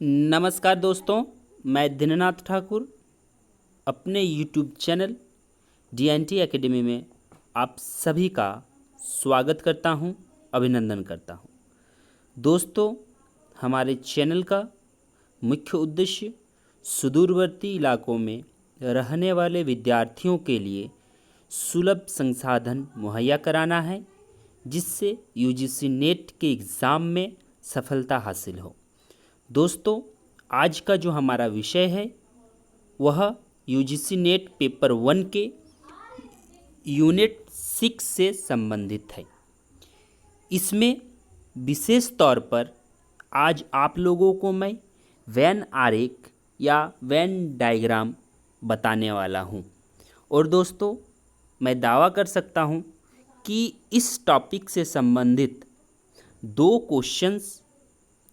नमस्कार दोस्तों, मैं दिननाथ ठाकुर अपने YouTube चैनल DNT एकेडमी में आप सभी का स्वागत करता हूं, अभिनंदन करता हूं। दोस्तों, हमारे चैनल का मुख्य उद्देश्य सुदूरवर्ती इलाकों में रहने वाले विद्यार्थियों के लिए सुलभ संसाधन मुहैया कराना है, जिससे UGC नेट के एग्ज़ाम में सफलता हासिल हो। दोस्तों, आज का जो हमारा विषय है वह UGC नेट पेपर 1 के यूनिट 6 से संबंधित है। इसमें विशेष तौर पर आज आप लोगों को मैं वेन आरेख या वेन डायग्राम बताने वाला हूं। और दोस्तों, मैं दावा कर सकता हूं कि इस टॉपिक से संबंधित 2 क्वेश्चंस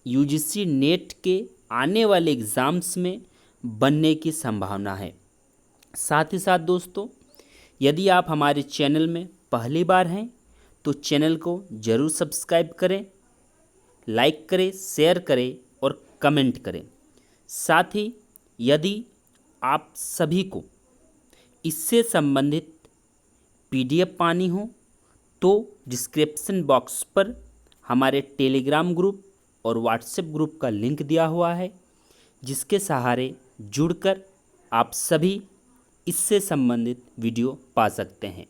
UGC नेट के आने वाले एग्ज़ाम्स में बनने की संभावना है। साथ ही साथ दोस्तों, यदि आप हमारे चैनल में पहली बार हैं तो चैनल को ज़रूर सब्सक्राइब करें, लाइक करें, शेयर करें और कमेंट करें। साथ ही यदि आप सभी को इससे संबंधित PDF पानी हो तो डिस्क्रिप्शन बॉक्स पर हमारे टेलीग्राम ग्रुप और व्हाट्सएप ग्रुप का लिंक दिया हुआ है, जिसके सहारे जुड़कर आप सभी इससे संबंधित वीडियो पा सकते हैं।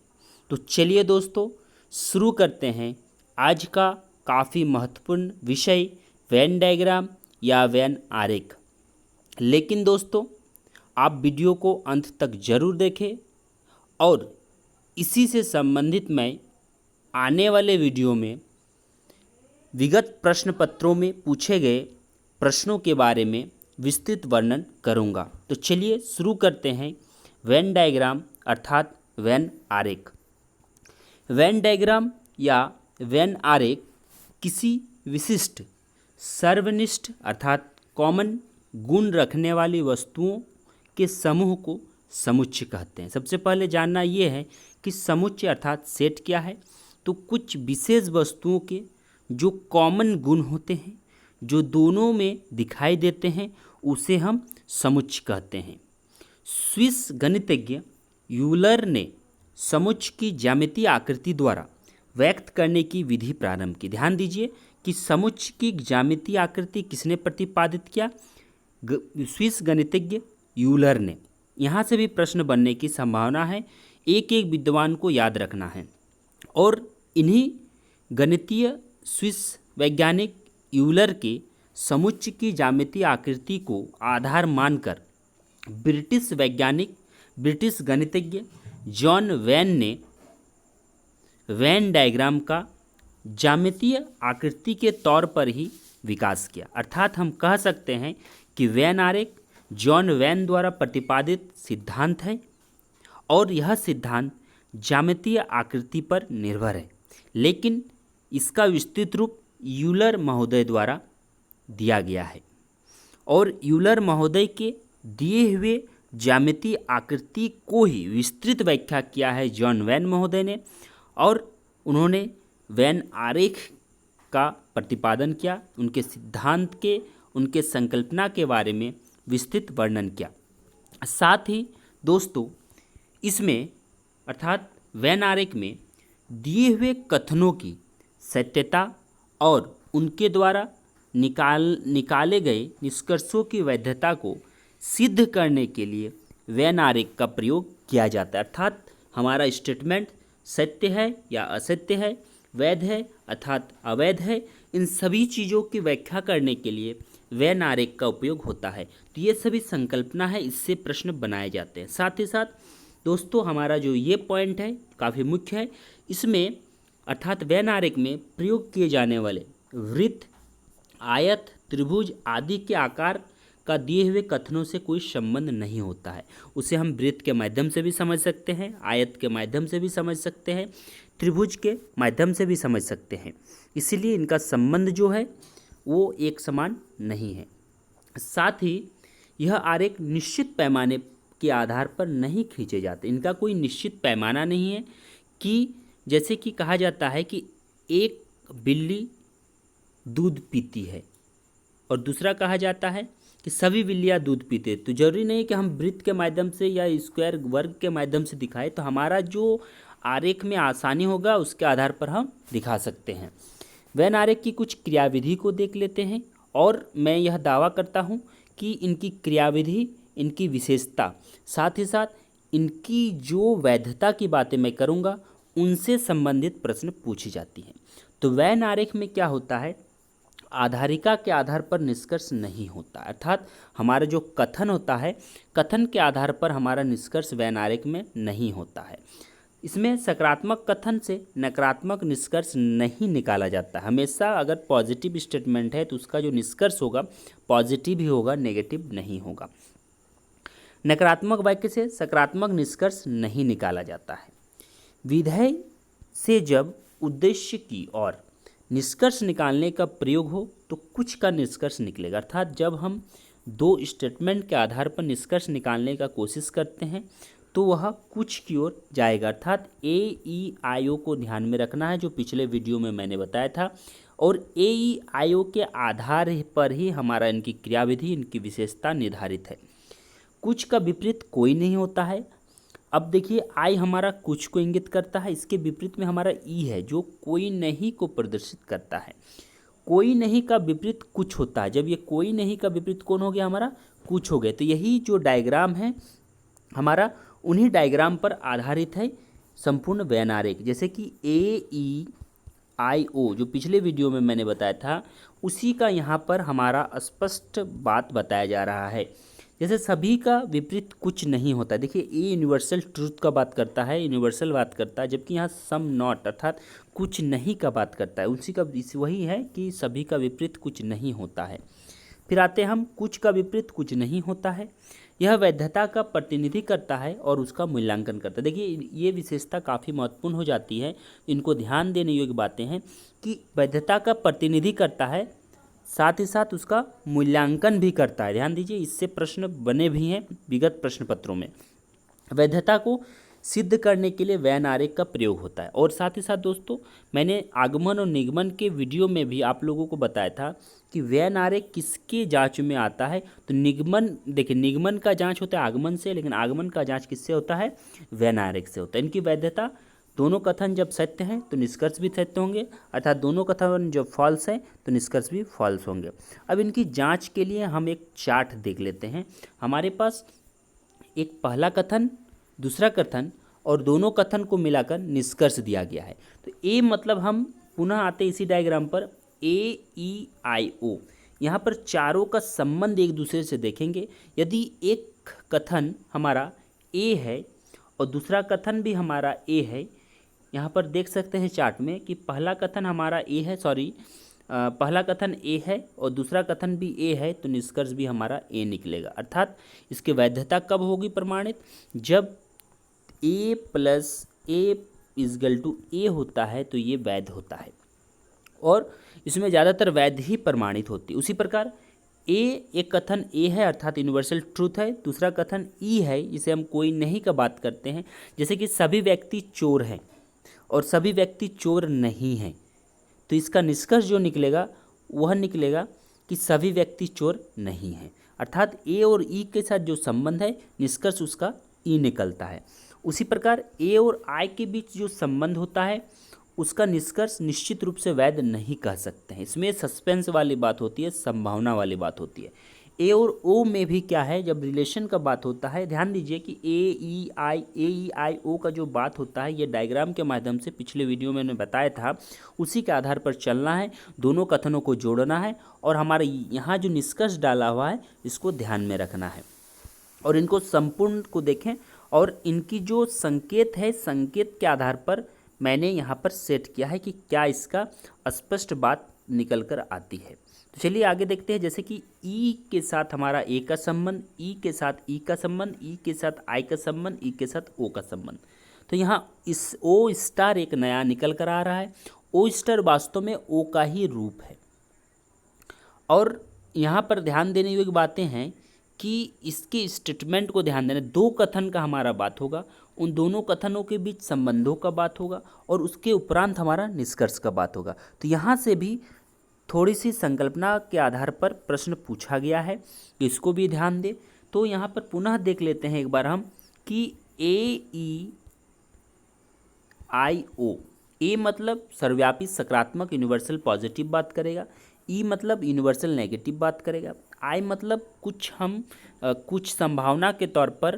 तो चलिए दोस्तों, शुरू करते हैं आज का काफ़ी महत्वपूर्ण विषय वेन डायग्राम या वेन आरेख। लेकिन दोस्तों, आप वीडियो को अंत तक ज़रूर देखें और इसी से संबंधित मैं आने वाले वीडियो में विगत प्रश्न पत्रों में पूछे गए प्रश्नों के बारे में विस्तृत वर्णन करूंगा। तो चलिए शुरू करते हैं वेन डायग्राम अर्थात वेन आरेख। वेन डायग्राम या वेन आरेख किसी विशिष्ट सर्वनिष्ठ अर्थात कॉमन गुण रखने वाली वस्तुओं के समूह को समुच्चय कहते हैं। सबसे पहले जानना ये है कि समुच्चय अर्थात सेट क्या है। तो कुछ विशेष वस्तुओं के जो कॉमन गुण होते हैं, जो दोनों में दिखाई देते हैं, उसे हम समुच्चय कहते हैं। स्विस गणितज्ञ यूलर ने समुच्चय की ज्यामितीय आकृति द्वारा व्यक्त करने की विधि प्रारंभ की। ध्यान दीजिए कि समुच्चय की ज्यामितीय आकृति किसने प्रतिपादित किया? स्विस गणितज्ञ यूलर ने। यहाँ से भी प्रश्न बनने की संभावना है, एक एक विद्वान को याद रखना है। और इन्हीं गणितीय स्विस वैज्ञानिक यूलर के समुच्चय की ज्यामितीय आकृति को आधार मानकर ब्रिटिश गणितज्ञ जॉन वेन ने वेन डायग्राम का ज्यामितीय आकृति के तौर पर ही विकास किया। अर्थात हम कह सकते हैं कि वेन आरेख जॉन वेन द्वारा प्रतिपादित सिद्धांत है और यह सिद्धांत ज्यामितीय आकृति पर निर्भर है, लेकिन इसका विस्तृत रूप यूलर महोदय द्वारा दिया गया है। और यूलर महोदय के दिए हुए ज्यामितीय आकृति को ही विस्तृत व्याख्या किया है जॉन वेन महोदय ने, और उन्होंने वेन आरेख का प्रतिपादन किया, उनके सिद्धांत के, उनके संकल्पना के बारे में विस्तृत वर्णन किया। साथ ही दोस्तों, इसमें अर्थात वेन आरेख में दिए हुए कथनों की सत्यता और उनके द्वारा निकाले गए निष्कर्षों की वैधता को सिद्ध करने के लिए वेन आरेख का प्रयोग किया जाता है। अर्थात हमारा स्टेटमेंट सत्य है या असत्य है, वैध है अर्थात अवैध है, इन सभी चीज़ों की व्याख्या करने के लिए वेन आरेख का उपयोग होता है। तो ये सभी संकल्पना है, इससे प्रश्न बनाए जाते हैं। साथ ही साथ दोस्तों, हमारा जो ये पॉइंट है काफ़ी मुख्य है। इसमें अर्थात वेन आरेख में प्रयोग किए जाने वाले वृत्त, आयत, त्रिभुज आदि के आकार का दिए हुए कथनों से कोई संबंध नहीं होता है। उसे हम वृत्त के माध्यम से भी समझ सकते हैं, आयत के माध्यम से भी समझ सकते हैं, त्रिभुज के माध्यम से भी समझ सकते हैं। इसीलिए इनका संबंध जो है वो एक समान नहीं है। साथ ही यह आरेख निश्चित पैमाने के आधार पर नहीं खींचे जाते। इनका कोई निश्चित पैमाना नहीं है कि जैसे कि कहा जाता है कि एक बिल्ली दूध पीती है और दूसरा कहा जाता है कि सभी बिल्लियाँ दूध पीते। तो जरूरी नहीं कि हम वृत्त के माध्यम से या स्क्वायर वर्ग के माध्यम से दिखाएं, तो हमारा जो आरेख में आसानी होगा उसके आधार पर हम दिखा सकते हैं। वेन आरेख की कुछ क्रियाविधि को देख लेते हैं और मैं यह दावा करता हूँ कि इनकी क्रियाविधि, इनकी विशेषता, साथ ही साथ इनकी जो वैधता की बातें मैं करूँगा उनसे संबंधित प्रश्न पूछी जाती हैं। तो वेन आरेख में क्या होता है, आधारिका के आधार पर निष्कर्ष नहीं होता, अर्थात हमारा जो कथन होता है, कथन के आधार पर हमारा निष्कर्ष वेन आरेख में नहीं होता है। इसमें सकारात्मक कथन से नकारात्मक निष्कर्ष नहीं निकाला जाता। हमेशा अगर पॉजिटिव स्टेटमेंट है तो उसका जो निष्कर्ष होगा पॉजिटिव ही होगा, नेगेटिव नहीं होगा। नकारात्मक वाक्य से सकारात्मक निष्कर्ष नहीं निकाला जाता है। विधेय से जब उद्देश्य की और निष्कर्ष निकालने का प्रयोग हो तो कुछ का निष्कर्ष निकलेगा, अर्थात जब हम दो स्टेटमेंट के आधार पर निष्कर्ष निकालने का कोशिश करते हैं तो वह कुछ की ओर जाएगा, अर्थात AEIO को ध्यान में रखना है, जो पिछले वीडियो में मैंने बताया था। और AEIO के आधार पर ही हमारा इनकी क्रियाविधि, इनकी विशेषता निर्धारित है। कुछ का विपरीत कोई नहीं होता है। अब देखिए आई हमारा कुछ को इंगित करता है, इसके विपरीत में हमारा ई है जो कोई नहीं को प्रदर्शित करता है। कोई नहीं का विपरीत कुछ होता है, जब ये कोई नहीं का विपरीत कौन हो गया, हमारा कुछ हो गया। तो यही जो डायग्राम है हमारा, उन्हीं डायग्राम पर आधारित है संपूर्ण वेन आरेख। जैसे कि AEIO जो पिछले वीडियो में मैंने बताया था, उसी का यहाँ पर हमारा स्पष्ट बात बताया जा रहा है। जैसे सभी का विपरीत कुछ नहीं होता। देखिए ए यूनिवर्सल ट्रूथ का बात करता है, यूनिवर्सल बात करता है, जबकि यहाँ सम नॉट अर्थात कुछ नहीं का बात करता है। उसी का वही है कि सभी का विपरीत कुछ नहीं होता है। फिर आते हम कुछ का विपरीत कुछ नहीं होता है। यह वैधता का प्रतिनिधि करता है और उसका मूल्यांकन करता है। देखिए ये विशेषता काफ़ी महत्वपूर्ण हो जाती है, इनको ध्यान देने योग्य बातें हैं कि वैधता का प्रतिनिधि करता है, साथ ही साथ उसका मूल्यांकन भी करता है। ध्यान दीजिए, इससे प्रश्न बने भी हैं विगत प्रश्न पत्रों में। वैधता को सिद्ध करने के लिए वेन आरेख का प्रयोग होता है। और साथ ही साथ दोस्तों, मैंने आगमन और निगमन के वीडियो में भी आप लोगों को बताया था कि वेन आरेख किसके जांच में आता है। तो निगमन, देखिए निगमन का जांच होता है आगमन से, लेकिन आगमन का जांच किससे होता है, वेन आरेख से होता है। इनकी वैधता, दोनों कथन जब सत्य हैं तो निष्कर्ष भी सत्य होंगे, अर्थात दोनों कथन जब फॉल्स हैं तो निष्कर्ष भी फॉल्स होंगे। अब इनकी जांच के लिए हम एक चार्ट देख लेते हैं। हमारे पास एक पहला कथन, दूसरा कथन और दोनों कथन को मिलाकर निष्कर्ष दिया गया है। तो ए मतलब, हम पुनः आते इसी डायग्राम पर, AEIO, यहाँ पर चारों का संबंध एक दूसरे से देखेंगे। यदि एक कथन हमारा ए है और दूसरा कथन भी हमारा ए है, यहाँ पर देख सकते हैं चार्ट में कि पहला कथन हमारा ए है, पहला कथन ए है और दूसरा कथन भी ए है, तो निष्कर्ष भी हमारा ए निकलेगा। अर्थात इसकी वैधता कब होगी प्रमाणित, जब A + A = A होता है तो ये वैध होता है, और इसमें ज़्यादातर वैध ही प्रमाणित होती है। उसी प्रकार एक कथन ए है अर्थात यूनिवर्सल ट्रूथ है, दूसरा कथन ई है, जिसे हम कोई नहीं का बात करते हैं, जैसे कि सभी व्यक्ति चोर हैं और सभी व्यक्ति चोर नहीं हैं, तो इसका निष्कर्ष जो निकलेगा वह निकलेगा कि सभी व्यक्ति चोर नहीं हैं। अर्थात ए और ई के साथ जो संबंध है, निष्कर्ष उसका ई निकलता है। उसी प्रकार ए और आई के बीच जो संबंध होता है उसका निष्कर्ष निश्चित रूप से वैध नहीं कह सकते हैं। इसमें सस्पेंस वाली बात होती है, संभावना वाली बात होती है। ए और ओ में भी क्या है, जब रिलेशन का बात होता है, ध्यान दीजिए कि AEIO का जो बात होता है, ये डायग्राम के माध्यम से पिछले वीडियो में मैंने बताया था, उसी के आधार पर चलना है, दोनों कथनों को जोड़ना है और हमारे यहाँ जो निष्कर्ष डाला हुआ है इसको ध्यान में रखना है और इनको संपूर्ण को देखें। और इनकी जो संकेत है, संकेत के आधार पर मैंने यहाँ पर सेट किया है कि क्या इसका स्पष्ट बात निकल कर आती है। तो चलिए आगे देखते हैं। जैसे कि ई के साथ हमारा ए का संबंध, ई के साथ ई का संबंध, ई के साथ आई का संबंध, ई के साथ ओ का संबंध। तो यहाँ इस O* एक नया निकल कर आ रहा है। O* वास्तव में ओ का ही रूप है। और यहाँ पर ध्यान देने योग्य बातें हैं कि इसके स्टेटमेंट को ध्यान देना। दो कथन का हमारा बात होगा, उन दोनों कथनों के बीच संबंधों का बात होगा और उसके उपरांत हमारा निष्कर्ष का बात होगा। तो यहाँ से भी थोड़ी सी संकल्पना के आधार पर प्रश्न पूछा गया है, इसको भी ध्यान दें। तो यहाँ पर पुनः देख लेते हैं एक बार हम कि AEIO, ए मतलब सर्वव्यापी सकारात्मक यूनिवर्सल पॉजिटिव बात करेगा, ई मतलब यूनिवर्सल नेगेटिव बात करेगा, आई मतलब कुछ संभावना के तौर पर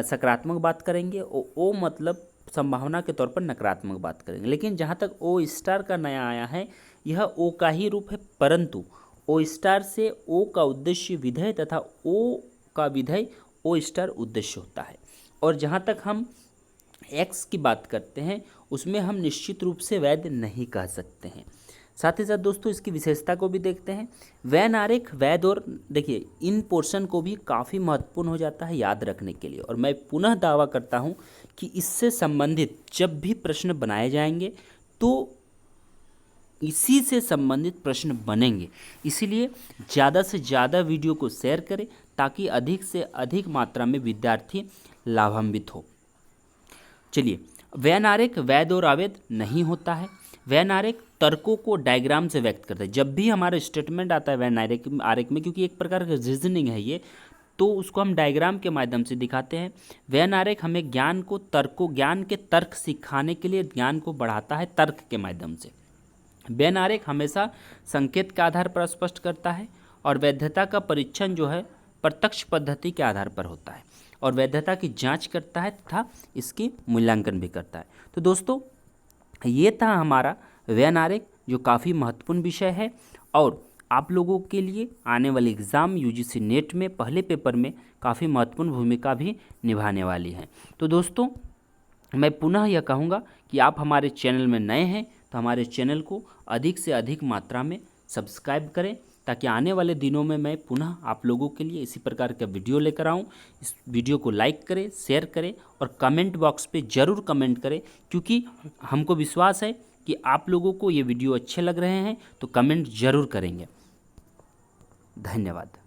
सकारात्मक बात करेंगे, और ओ मतलब संभावना के तौर पर नकारात्मक बात करेंगे। लेकिन जहाँ तक ओ स्टार का नया आया है, यह ओ का ही रूप है, परंतु ओ स्टार से ओ का उद्देश्य विधेय तथा ओ का विधेय ओ स्टार उद्देश्य होता है। और जहाँ तक हम एक्स की बात करते हैं, उसमें हम निश्चित रूप से वैध नहीं कह सकते हैं। साथ ही साथ दोस्तों इसकी विशेषता को भी देखते हैं। वैन आरेख वैध, और देखिए इन पोर्शन को भी काफ़ी महत्वपूर्ण हो जाता है याद रखने के लिए, और मैं पुनः दावा करता हूँ कि इससे संबंधित जब भी प्रश्न बनाए जाएंगे तो इसी से संबंधित प्रश्न बनेंगे। इसीलिए ज़्यादा से ज़्यादा वीडियो को शेयर करें ताकि अधिक से अधिक मात्रा में विद्यार्थी लाभान्वित हो। चलिए, वैन आरेख वैध और अवैध नहीं होता है। वैन आरेख तर्कों को डायग्राम से व्यक्त करता है। जब भी हमारा स्टेटमेंट आता है वैन आरेख में, क्योंकि एक प्रकार का रीजनिंग है ये, तो उसको हम डायग्राम के माध्यम से दिखाते हैं। वैन आरेख हमें ज्ञान के तर्क सिखाने के लिए ज्ञान को बढ़ाता है तर्क के माध्यम से। वैन आरेख हमेशा संकेत के आधार पर स्पष्ट करता है, और वैधता का परीक्षण जो है प्रत्यक्ष पद्धति के आधार पर होता है, और वैधता की जांच करता है तथा इसकी मूल्यांकन भी करता है। तो दोस्तों ये था हमारा वैन आरेख, जो काफ़ी महत्वपूर्ण विषय है और आप लोगों के लिए आने वाले एग्ज़ाम UGC नेट में पहले पेपर में काफ़ी महत्वपूर्ण भूमिका भी निभाने वाली है। तो दोस्तों मैं पुनः यह कहूँगा कि आप हमारे चैनल में नए हैं तो हमारे चैनल को अधिक से अधिक मात्रा में सब्सक्राइब करें, ताकि आने वाले दिनों में मैं पुनः आप लोगों के लिए इसी प्रकार का वीडियो लेकर आऊँ। इस वीडियो को लाइक करें, शेयर करें और कमेंट बॉक्स पे ज़रूर कमेंट करें, क्योंकि हमको विश्वास है कि आप लोगों को ये वीडियो अच्छे लग रहे हैं तो कमेंट ज़रूर करेंगे। धन्यवाद।